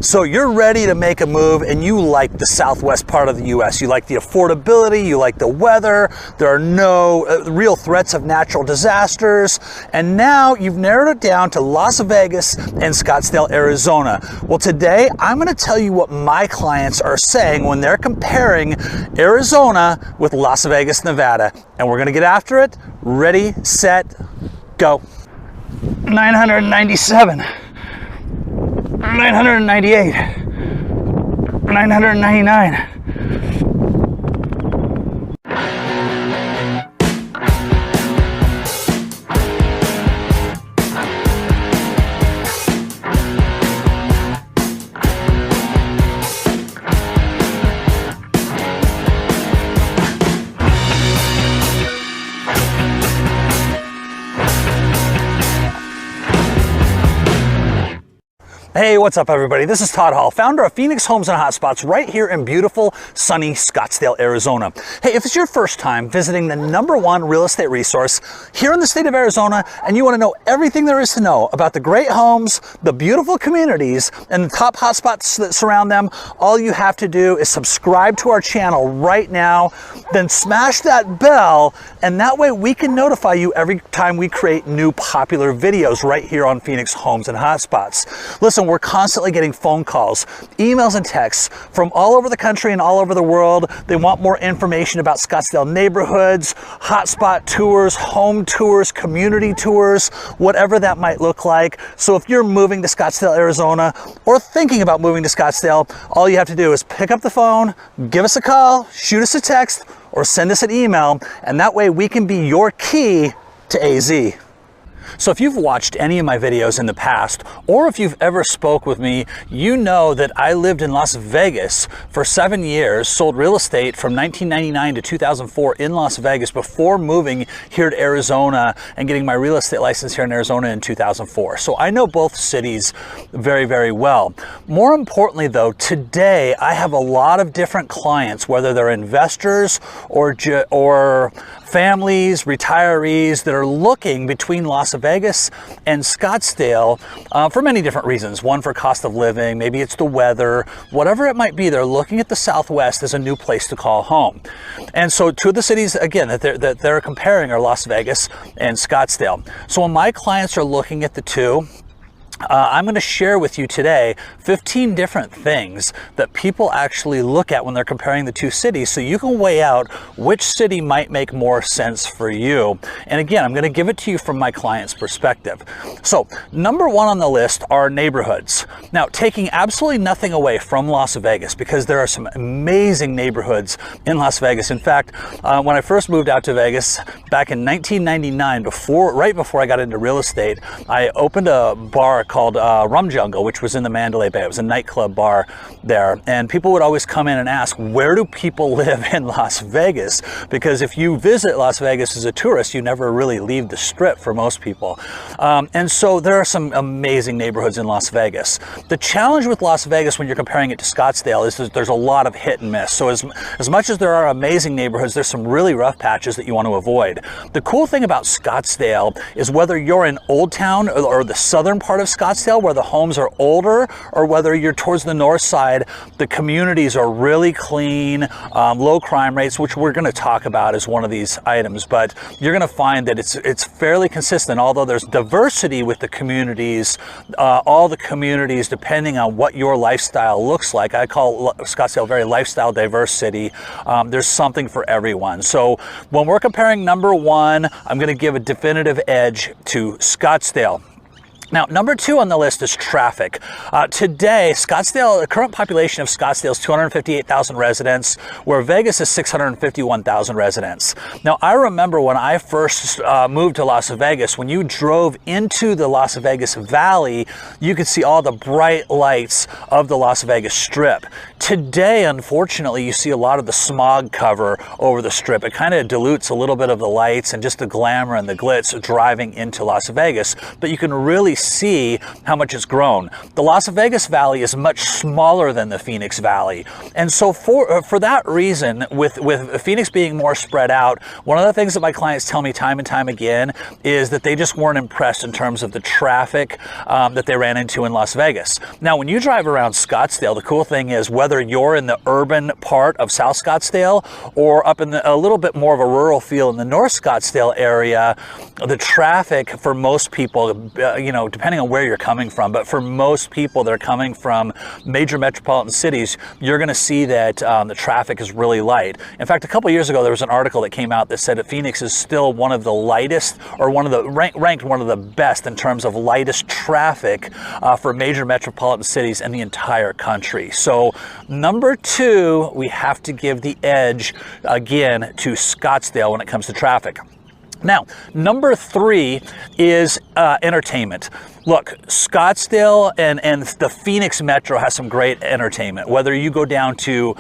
So you're ready to make a move and you like the southwest part of the US. You like the affordability, you like the weather, there are no real threats of natural disasters, and now you've narrowed it down to Las Vegas and Scottsdale, Arizona. Well, today I'm going to tell you what my clients are saying when they're comparing Arizona with Las Vegas, Nevada, and we're going to get after it. Ready, set, go. 997. 998, 999. Hey, what's up everybody? This is Todd Hall, founder of Phoenix Homes and Hotspots right here in beautiful, sunny Scottsdale, Arizona. Hey, if it's your first time visiting the #1 real estate resource here in the state of Arizona and you want to know everything there is to know about the great homes, the beautiful communities, and the top hotspots that surround them, all you have to do is subscribe to our channel right now, then smash that bell, and that way we can notify you every time we create new popular videos right here on Phoenix Homes and Hotspots. Listen, we're constantly getting phone calls, emails, and texts from all over the country and all over the world. They want more information about Scottsdale neighborhoods, hotspot tours, home tours, community tours, whatever that might look like. So if you're moving to Scottsdale, Arizona, or thinking about moving to Scottsdale, all you have to do is pick up the phone, give us a call, shoot us a text, or send us an email, and that way we can be your key to AZ. So if you've watched any of my videos in the past, or if you've ever spoke with me, you know that I lived in Las Vegas for 7 years, sold real estate from 1999 to 2004 in Las Vegas before moving here to Arizona and getting my real estate license here in Arizona in 2004. So I know both cities very, very well. More importantly though, today I have a lot of different clients, whether they're investors or families, retirees that are looking between Las Vegas and Scottsdale for many different reasons. One, for cost of living, maybe it's the weather, whatever it might be, they're looking at the Southwest as a new place to call home. And so two of the cities, again, that they're comparing are Las Vegas and Scottsdale. So when my clients are looking at the two, I'm going to share with you today 15 different things that people actually look at when they're comparing the two cities, so you can weigh out which city might make more sense for you. And again, I'm going to give it to you from my client's perspective. So #1 on the list are neighborhoods. Now, taking absolutely nothing away from Las Vegas, because there are some amazing neighborhoods in Las Vegas. In fact, when I first moved out to Vegas back in 1999, right before I got into real estate, I opened a bar called Rum Jungle, which was in the Mandalay Bay. It was a nightclub bar there, and people would always come in and ask, where do people live in Las Vegas? Because if you visit Las Vegas as a tourist, you never really leave the Strip for most people. And so there are some amazing neighborhoods in Las Vegas. The challenge with Las Vegas when you're comparing it to Scottsdale is that there's a lot of hit and miss. So as much as there are amazing neighborhoods, there's some really rough patches that you want to avoid. The cool thing about Scottsdale is whether you're in Old Town or the southern part of Scottsdale where the homes are older, or whether you're towards the north side, the communities are really clean, low crime rates, which we're going to talk about as one of these items. But you're going to find that it's fairly consistent, although there's diversity with the communities, all the communities, depending on what your lifestyle looks like. I call Scottsdale a very lifestyle diverse city. There's something for everyone. So when we're comparing #1, I'm going to give a definitive edge to Scottsdale. Now, #2 on the list is traffic. Today, Scottsdale, the current population of Scottsdale is 258,000 residents, where Vegas is 651,000 residents. Now, I remember when I first moved to Las Vegas, when you drove into the Las Vegas Valley, you could see all the bright lights of the Las Vegas Strip. Today, unfortunately, you see a lot of the smog cover over the Strip. It kind of dilutes a little bit of the lights and just the glamour and the glitz driving into Las Vegas, but you can really see how much it's grown. The Las Vegas Valley is much smaller than the Phoenix Valley. And so for that reason, with Phoenix being more spread out, one of the things that my clients tell me time and time again is that they just weren't impressed in terms of the traffic that they ran into in Las Vegas. Now, when you drive around Scottsdale, the cool thing is whether you're in the urban part of South Scottsdale or up in a little bit more of a rural feel in the North Scottsdale area, the traffic for most people, you know, depending on where you're coming from, but for most people that are coming from major metropolitan cities, you're going to see that the traffic is really light. In fact, a couple years ago, there was an article that came out that said that Phoenix is still one of the lightest, or ranked one of the best in terms of lightest traffic for major metropolitan cities in the entire country. So number two, we have to give the edge again to Scottsdale when it comes to traffic. Now, number three is entertainment. Look, Scottsdale and the Phoenix Metro has some great entertainment. Whether you go down to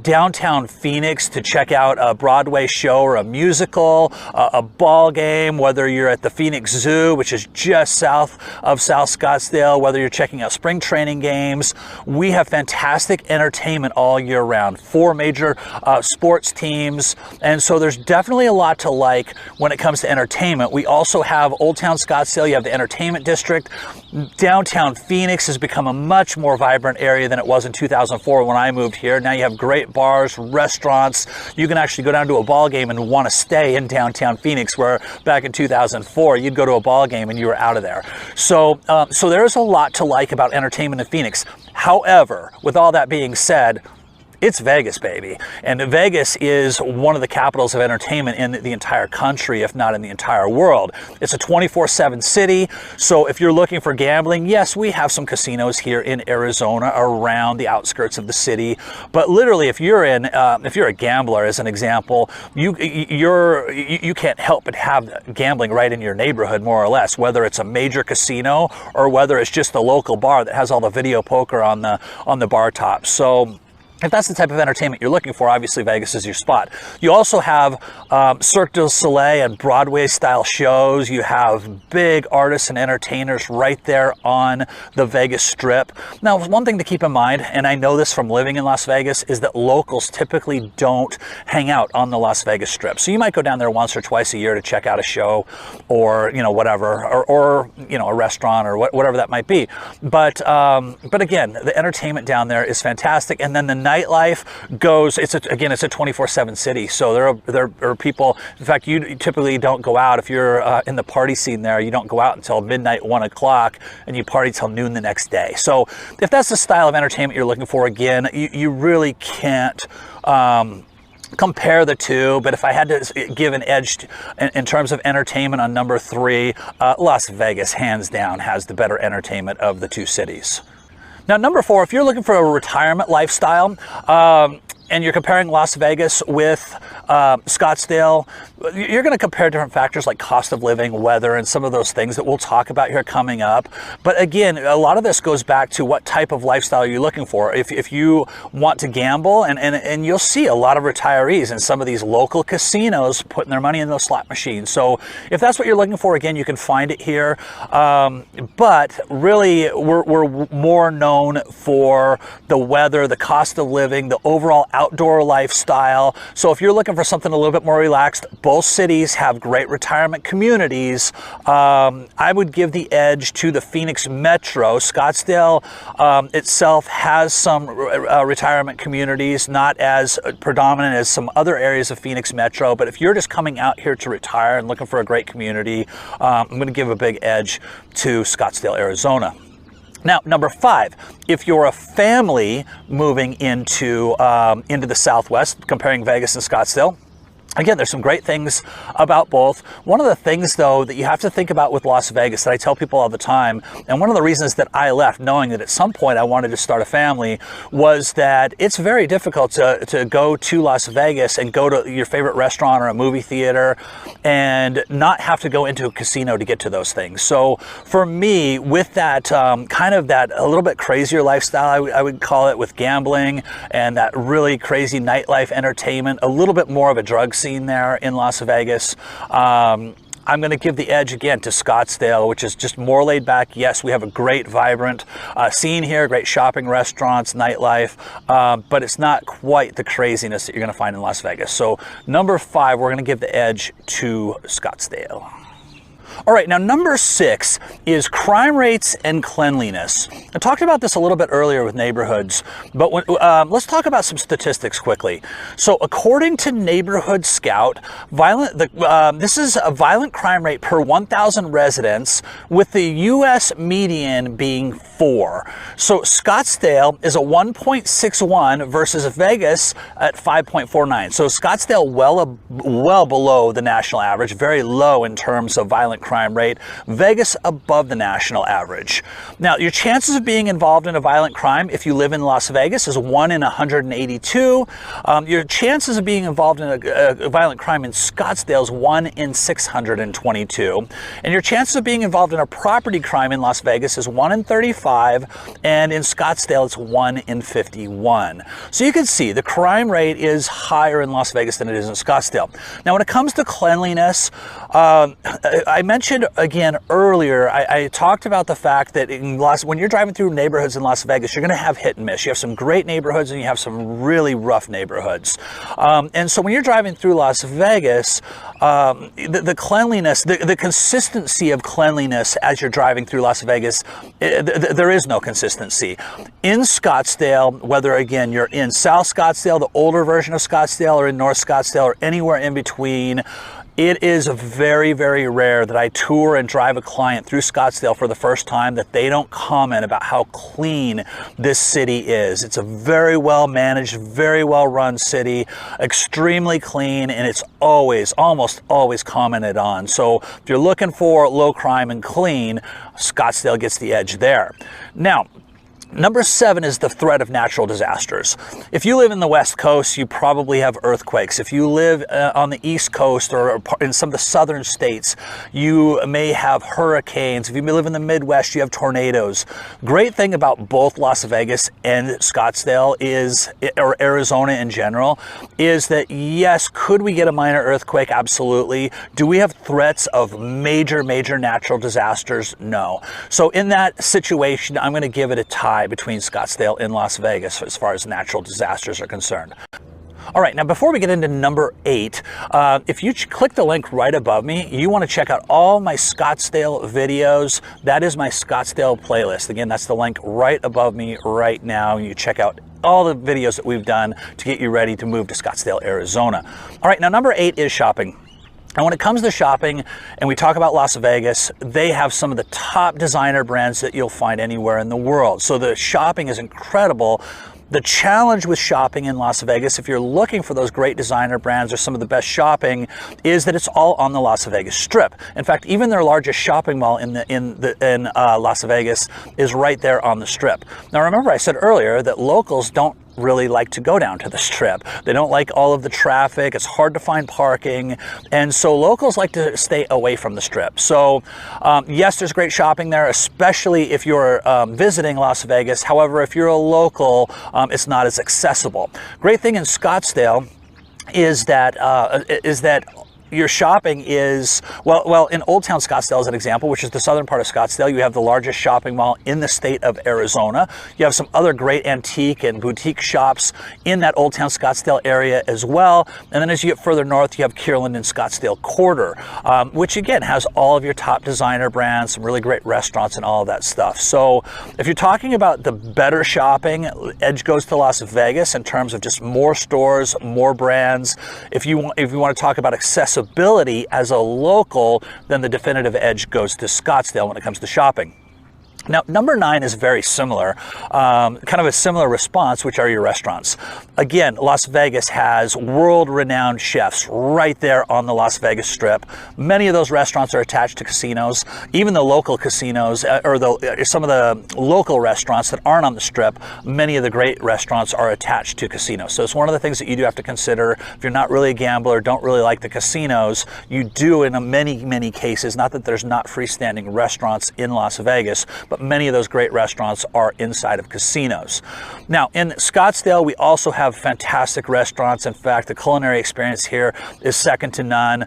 downtown Phoenix to check out a Broadway show or a musical, a ball game, whether you're at the Phoenix Zoo, which is just south of South Scottsdale, whether you're checking out spring training games, we have fantastic entertainment all year round. 4 major sports teams, and so there's definitely a lot to like when it comes to entertainment. We also have Old Town Scottsdale, you have the entertainment district. Downtown Phoenix has become a much more vibrant area than it was in 2004 when I moved here. Now you have great bars, restaurants. You can actually go down to a ball game and want to stay in downtown Phoenix, where back in 2004 you'd go to a ball game and you were out of there. So there's a lot to like about entertainment in Phoenix. However, with all that being said, it's Vegas, baby. And Vegas is one of the capitals of entertainment in the entire country, if not in the entire world. It's a 24/7 city. So if you're looking for gambling, yes, we have some casinos here in Arizona around the outskirts of the city. But literally, if you're a gambler, as an example, you can't help but have gambling right in your neighborhood, more or less, whether it's a major casino or whether it's just a local bar that has all the video poker on the bar top. So if that's the type of entertainment you're looking for, obviously Vegas is your spot. You also have Cirque du Soleil and Broadway-style shows. You have big artists and entertainers right there on the Vegas Strip. Now, one thing to keep in mind, and I know this from living in Las Vegas, is that locals typically don't hang out on the Las Vegas Strip. So you might go down there once or twice a year to check out a show or, you know, whatever, or you know, a restaurant or whatever that might be. But again, the entertainment down there is fantastic. And then the nightlife goes, it's a 24/7 city. So there are people, in fact, you typically don't go out if you're in the party scene there. You don't go out until midnight, 1 o'clock, and you party till noon the next day. So if that's the style of entertainment you're looking for, again, you really can't compare the two. But if I had to give an edge in terms of entertainment on number three, Las Vegas, hands down, has the better entertainment of the two cities. Now, number four, if you're looking for a retirement lifestyle, and you're comparing Las Vegas with Scottsdale, you're going to compare different factors like cost of living, weather, and some of those things that we'll talk about here coming up. But again, a lot of this goes back to what type of lifestyle you're looking for. If you want to gamble, and you'll see a lot of retirees in some of these local casinos putting their money in those slot machines. So if that's what you're looking for, again, you can find it here. But really, we're more known for the weather, the cost of living, the overall outdoor lifestyle. So if you're looking for something a little bit more relaxed, both cities have great retirement communities. I would give the edge to the Phoenix Metro. Scottsdale itself has some retirement communities, not as predominant as some other areas of Phoenix Metro. But if you're just coming out here to retire and looking for a great community, I'm going to give a big edge to Scottsdale, Arizona. Now, number five, if you're a family moving into the Southwest, comparing Vegas and Scottsdale, again, there's some great things about both. One of the things, though, that you have to think about with Las Vegas that I tell people all the time, and one of the reasons that I left, knowing that at some point I wanted to start a family, was that it's very difficult to go to Las Vegas and go to your favorite restaurant or a movie theater and not have to go into a casino to get to those things. So for me, with that kind of that a little bit crazier lifestyle, I would call it, with gambling and that really crazy nightlife entertainment, a little bit more of a drug scene there in Las Vegas, I'm going to give the edge again to Scottsdale, which is just more laid back. Yes, we have a great, vibrant scene here, great shopping, restaurants, nightlife, but it's not quite the craziness that you're going to find in Las Vegas. So number 5, we're going to give the edge to Scottsdale. All right, now number 6 is crime rates and cleanliness. I talked about this a little bit earlier with neighborhoods, but let's talk about some statistics quickly. So according to Neighborhood Scout, this is a violent crime rate per 1,000 residents, with the U.S. median being 4. So Scottsdale is a 1.61 versus Vegas at 5.49. So Scottsdale well below the national average, very low in terms of violent crime rate. Vegas above the national average. Now, your chances of being involved in a violent crime if you live in Las Vegas is 1 in 182. Your chances of being involved in a violent crime in Scottsdale is 1 in 622. And your chances of being involved in a property crime in Las Vegas is 1 in 35, and in Scottsdale it's 1 in 51. So you can see the crime rate is higher in Las Vegas than it is in Scottsdale. Now, when it comes to cleanliness, I mentioned again earlier, I talked about the fact that when you're driving through neighborhoods in Las Vegas, you're going to have hit and miss. You have some great neighborhoods and you have some really rough neighborhoods. And so when you're driving through Las Vegas, the cleanliness, the consistency of cleanliness as you're driving through Las Vegas, there is no consistency. In Scottsdale, whether again you're in South Scottsdale, the older version of Scottsdale, or in North Scottsdale, or anywhere in between, it is very, very rare that I tour and drive a client through Scottsdale for the first time that they don't comment about how clean this city is. It's a very well managed, very well run city, extremely clean, and it's almost always commented on. So if you're looking for low crime and clean, Scottsdale gets the edge there. Now, number 7 is the threat of natural disasters. If you live in the West Coast, you probably have earthquakes. If you live on the East Coast or in some of the southern states, you may have hurricanes. If you live in the Midwest, you have tornadoes. Great thing about both Las Vegas and Scottsdale or Arizona in general, is that yes, could we get a minor earthquake? Absolutely. Do we have threats of major natural disasters? No. So in that situation, I'm going to give it a tie between Scottsdale and Las Vegas as far as natural disasters are concerned. All right, now before we get into number 8, if you click the link right above me, you want to check out all my Scottsdale videos. That is my Scottsdale playlist. Again, that's the link right above me right now. You check out all the videos that we've done to get you ready to move to Scottsdale, Arizona. All right, now number 8 is shopping. And when it comes to shopping, and we talk about Las Vegas, they have some of the top designer brands that you'll find anywhere in the world. So the shopping is incredible. The challenge with shopping in Las Vegas, if you're looking for those great designer brands or some of the best shopping, is that it's all on the Las Vegas Strip. In fact, even their largest shopping mall in Las Vegas is right there on the Strip. Now, remember I said earlier that locals don't really like to go down to the Strip. They don't like all of the traffic. It's hard to find parking. And so locals like to stay away from the Strip. So yes, there's great shopping there, especially if you're visiting Las Vegas. However, if you're a local, it's not as accessible. Great thing in Scottsdale is that your shopping is, well, in Old Town Scottsdale as an example, which is the southern part of Scottsdale, you have the largest shopping mall in the state of Arizona. You have some other great antique and boutique shops in that Old Town Scottsdale area as well. And then as you get further north, you have Kierland and Scottsdale Quarter, which again has all of your top designer brands, some really great restaurants and all of that stuff. So if you're talking about the better shopping, edge goes to Las Vegas in terms of just more stores, more brands. If you want to talk about accessibility as a local, then the definitive edge goes to Scottsdale when it comes to shopping. Now, number 9 is very similar, kind of a similar response, which are your restaurants. Again, Las Vegas has world-renowned chefs right there on the Las Vegas Strip. Many of those restaurants are attached to casinos. Even the local casinos, or some of the local restaurants that aren't on the Strip, many of the great restaurants are attached to casinos. So it's one of the things that you do have to consider. If you're not really a gambler, don't really like the casinos, you do in many cases, not that there's not freestanding restaurants in Las Vegas, but but many of those great restaurants are inside of casinos. Now, in Scottsdale, we also have fantastic restaurants. In fact, the culinary experience here is second to none.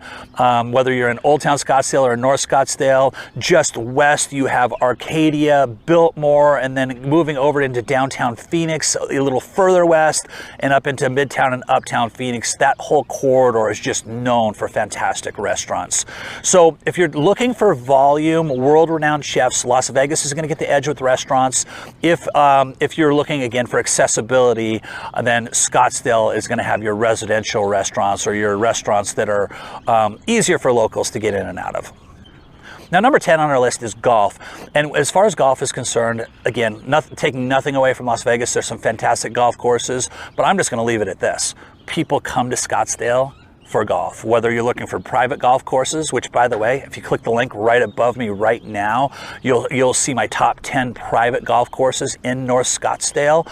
Whether you're in Old Town Scottsdale or North Scottsdale, just west you have Arcadia, Biltmore, and then moving over into downtown Phoenix, a little further west, and up into Midtown and Uptown Phoenix. That whole corridor is just known for fantastic restaurants. So if you're looking for volume, world-renowned chefs, Las Vegas is going to get the edge with restaurants. If you're looking again for accessibility, then Scottsdale is going to have your residential restaurants or your restaurants that are easier for locals to get in and out of. Now, number 10 on our list is golf. And as far as golf is concerned, again, taking nothing away from Las Vegas, there's some fantastic golf courses, but I'm just going to leave it at this. People come to Scottsdale for golf, whether you're looking for private golf courses, which, by the way, if you click the link right above me right now, you'll see my top 10 private golf courses in North Scottsdale,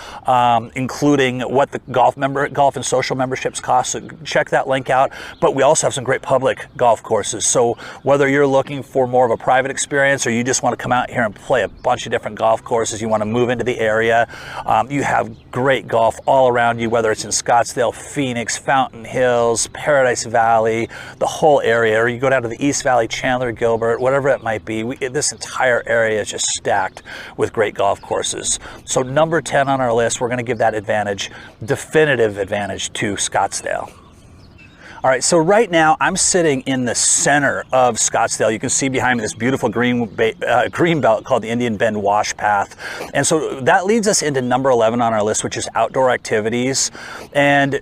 including what the golf and social memberships cost. So check that link out. But we also have some great public golf courses. So whether you're looking for more of a private experience or you just want to come out here and play a bunch of different golf courses, you want to move into the area, you have great golf all around you, whether it's in Scottsdale, Phoenix, Fountain Hills, Paradise Valley, the whole area, or you go down to the East Valley, Chandler, Gilbert, whatever it might be. This entire area is just stacked with great golf courses. So number 10 on our list, we're going to give that advantage, definitive advantage, to Scottsdale. All right, so right now I'm sitting in the center of Scottsdale. You can see behind me this beautiful green belt called the Indian Bend Wash Path. And so that leads us into number 11 on our list, which is outdoor activities. And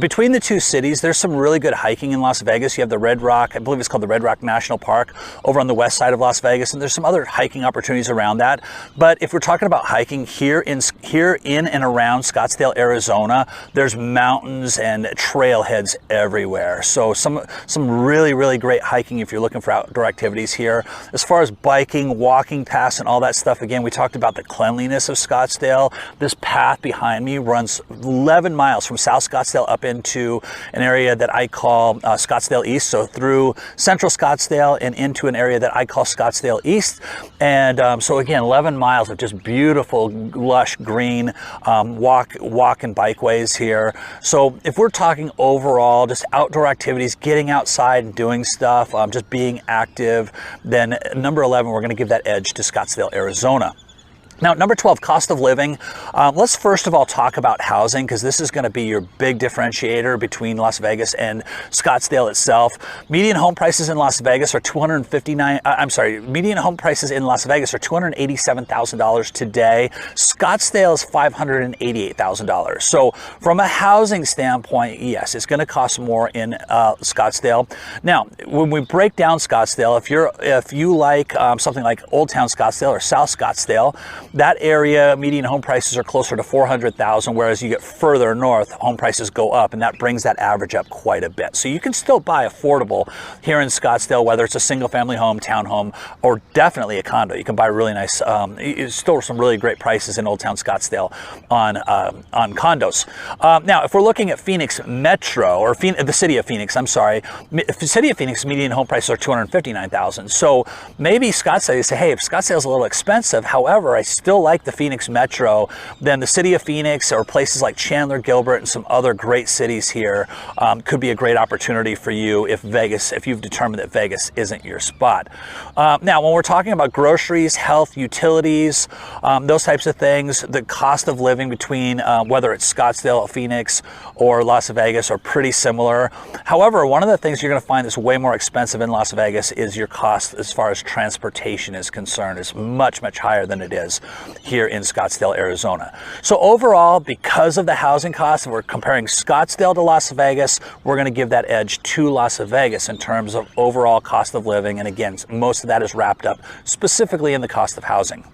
between the two cities, there's some really good hiking in Las Vegas. You have the Red Rock, I believe it's called the Red Rock National Park, over on the west side of Las Vegas. And there's some other hiking opportunities around that. But if we're talking about hiking here in and around Scottsdale, Arizona, there's mountains and trailheads everywhere. So some really, really great hiking if you're looking for outdoor activities here. As far as biking, walking paths, and all that stuff, again, we talked about the cleanliness of Scottsdale. This path behind me runs 11 miles from South Scottsdale up into an area that I call Scottsdale East. So through Central Scottsdale and into an area that I call Scottsdale East. And so again, 11 miles of just beautiful, lush, green walk and bikeways here. So if we're talking overall, just outdoor activities, getting outside and doing stuff, just being active, then number 11, we're going to give that edge to Scottsdale, Arizona. Now, number 12, cost of living. Let's first of all talk about housing, because this is going to be your big differentiator between Las Vegas and Scottsdale itself. Median home prices in Las Vegas are median home prices in Las Vegas are $287,000 today. Scottsdale is $588,000. So from a housing standpoint, yes, it's going to cost more in Scottsdale. Now, when we break down Scottsdale, if you like something like Old Town Scottsdale or South Scottsdale, that area, median home prices are closer to $400,000, whereas you get further north, home prices go up, and that brings that average up quite a bit. So you can still buy affordable here in Scottsdale, whether it's a single-family home, townhome, or definitely a condo. You can buy really nice, still some really great prices in Old Town Scottsdale on condos. Now, if we're looking at Phoenix Metro, or the city of Phoenix, I'm sorry, the city of Phoenix median home prices are $259,000. So maybe Scottsdale, you say, hey, if Scottsdale's a little expensive, however, I still like the Phoenix Metro, then the city of Phoenix or places like Chandler, Gilbert, and some other great cities here could be a great opportunity for you if you've determined that Vegas isn't your spot. Now, when we're talking about groceries, health, utilities, those types of things, the cost of living between whether it's Scottsdale, Phoenix, or Las Vegas are pretty similar. However, one of the things you're going to find that's way more expensive in Las Vegas is your cost as far as transportation is concerned. It's much, much higher than it is here in Scottsdale, Arizona. So overall, because of the housing costs, and we're comparing Scottsdale to Las Vegas, we're going to give that edge to Las Vegas in terms of overall cost of living. And again, most of that is wrapped up specifically in the cost of housing.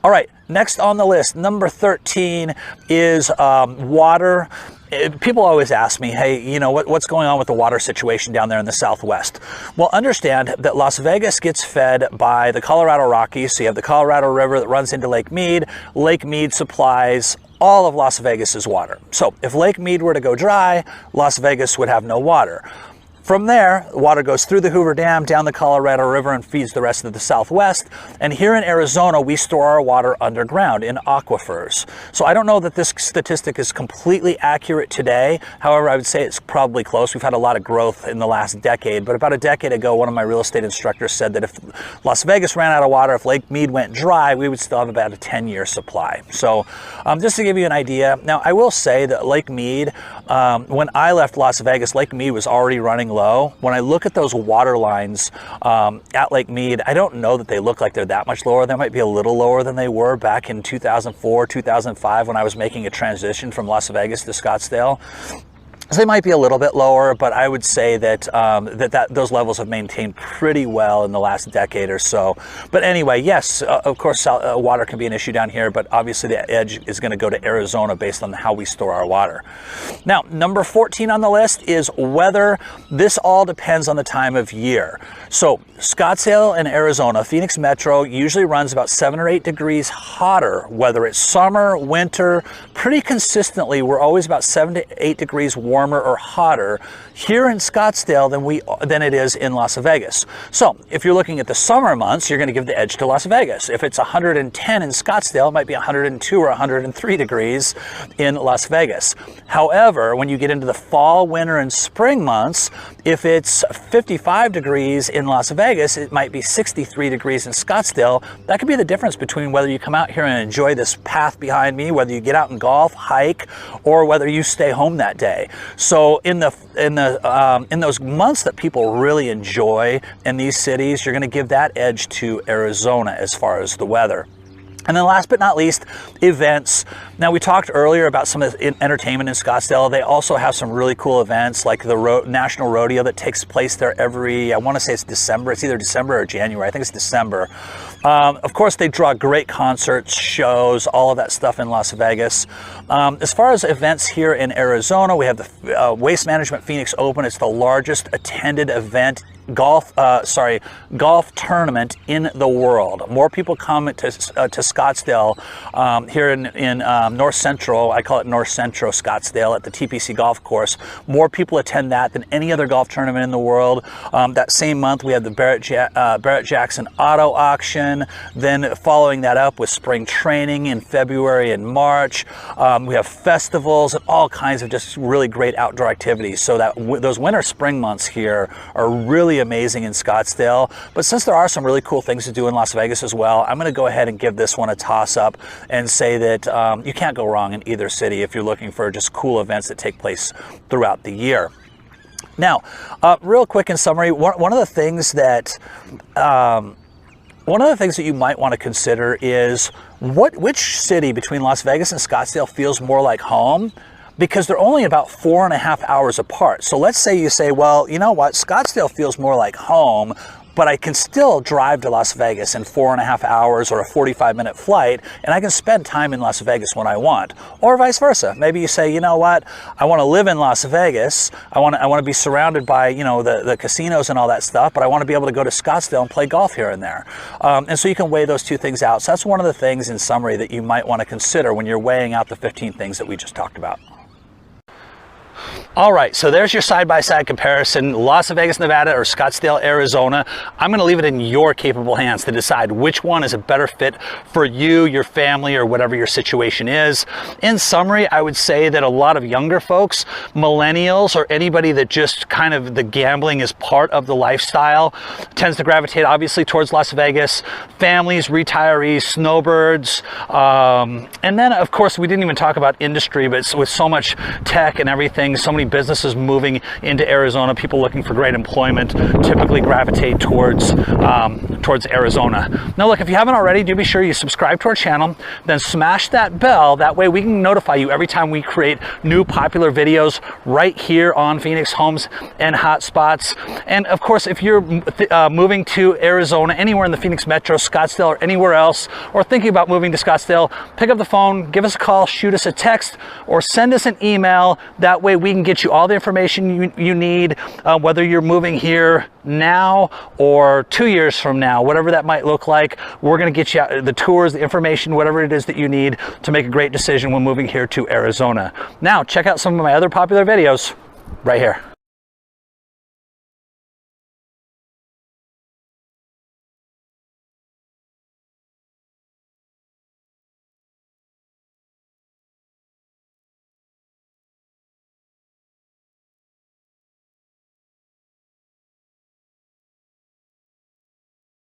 All right, next on the list, number 13 is water. People always ask me, hey, you know, what's going on with the water situation down there in the Southwest? Well, understand that Las Vegas gets fed by the Colorado Rockies. So you have the Colorado River that runs into Lake Mead. Lake Mead supplies all of Las Vegas's water. So if Lake Mead were to go dry, Las Vegas would have no water. From there, the water goes through the Hoover Dam, down the Colorado River, and feeds the rest of the Southwest. And here in Arizona, we store our water underground in aquifers. So I don't know that this statistic is completely accurate today. However, I would say it's probably close. We've had a lot of growth in the last decade, but about a decade ago, one of my real estate instructors said that if Las Vegas ran out of water, if Lake Mead went dry, we would still have about a 10-year supply. So just to give you an idea, now I will say that Lake Mead, when I left Las Vegas, Lake Mead was already running low. When I look at those water lines at Lake Mead, I don't know that they look like they're that much lower. They might be a little lower than they were back in 2004, 2005 when I was making a transition from Las Vegas to Scottsdale. So they might be a little bit lower, but I would say that those levels have maintained pretty well in the last decade or so. But anyway, yes, of course, water can be an issue down here, but obviously the edge is going to go to Arizona based on how we store our water. Now, number 14 on the list is weather. This all depends on the time of year. So Scottsdale and Arizona, Phoenix Metro, usually runs about 7 or 8 degrees hotter, whether it's summer, winter. Pretty consistently, we're always about 7 to 8 degrees warmer or hotter here in Scottsdale than it is in Las Vegas. So if you're looking at the summer months, you're going to give the edge to Las Vegas. If it's 110 in Scottsdale, it might be 102 or 103 degrees in Las Vegas. However, when you get into the fall, winter, and spring months, if it's 55 degrees in Las Vegas, it might be 63 degrees in Scottsdale. That could be the difference between whether you come out here and enjoy this path behind me, whether you get out and golf, hike, or whether you stay home that day. So in those months that people really enjoy in these cities, you're going to give that edge to Arizona as far as the weather. And then last but not least, events. Now, we talked earlier about some of the entertainment in Scottsdale. They also have some really cool events like the National Rodeo that takes place there every, I want to say it's December. It's either December or January. I think it's December. Of course, they draw great concerts, shows, all of that stuff in Las Vegas. As far as events here in Arizona, we have the Waste Management Phoenix Open. It's the largest attended event golf tournament in the world. More people come to Scottsdale here in North Central. I call it North Central Scottsdale at the TPC golf course. More people attend that than any other golf tournament in the world. That same month we have the Barrett Jackson Auto Auction. Then following that up with spring training in February and March. We have festivals and all kinds of just really great outdoor activities. So that those winter spring months here are really amazing in Scottsdale. But since there are some really cool things to do in Las Vegas as well, I'm going to go ahead and give this one a toss up and say that you can't go wrong in either city if you're looking for just cool events that take place throughout the year. Now, real quick in summary, one of the things that you might want to consider is which city between Las Vegas and Scottsdale feels more like home, because they're only about 4.5 hours apart. So let's say you say, well, you know what, Scottsdale feels more like home, but I can still drive to Las Vegas in 4.5 hours or a 45-minute flight, and I can spend time in Las Vegas when I want. Or vice versa. Maybe you say, you know what, I want to live in Las Vegas. I want to be surrounded by, you know, the casinos and all that stuff, but I want to be able to go to Scottsdale and play golf here and there. And so you can weigh those two things out. So that's one of the things in summary that you might want to consider when you're weighing out the 15 things that we just talked about. All right, so there's your side-by-side comparison, Las Vegas, Nevada or Scottsdale, Arizona. I'm going to leave it in your capable hands to decide which one is a better fit for you, your family, or whatever your situation is. In summary, I would say that a lot of younger folks, millennials, or anybody that just kind of the gambling is part of the lifestyle, tends to gravitate obviously towards Las Vegas. Families, retirees, snowbirds, and then of course we didn't even talk about industry, but with so much tech and everything, so many businesses moving into Arizona, people looking for great employment typically gravitate towards Arizona. Now look, if you haven't already, do be sure you subscribe to our channel, then smash that bell. That way we can notify you every time we create new popular videos right here on Phoenix Homes and Hotspots. And of course, if you're moving to Arizona, anywhere in the Phoenix Metro, Scottsdale, or anywhere else, or thinking about moving to Scottsdale, pick up the phone, give us a call, shoot us a text, or send us an email. That way we can get you all the information you need, whether you're moving here now or 2 years from now, whatever that might look like. We're going to get you the tours, the information, whatever it is that you need to make a great decision when moving here to Arizona. Now, check out some of my other popular videos right here.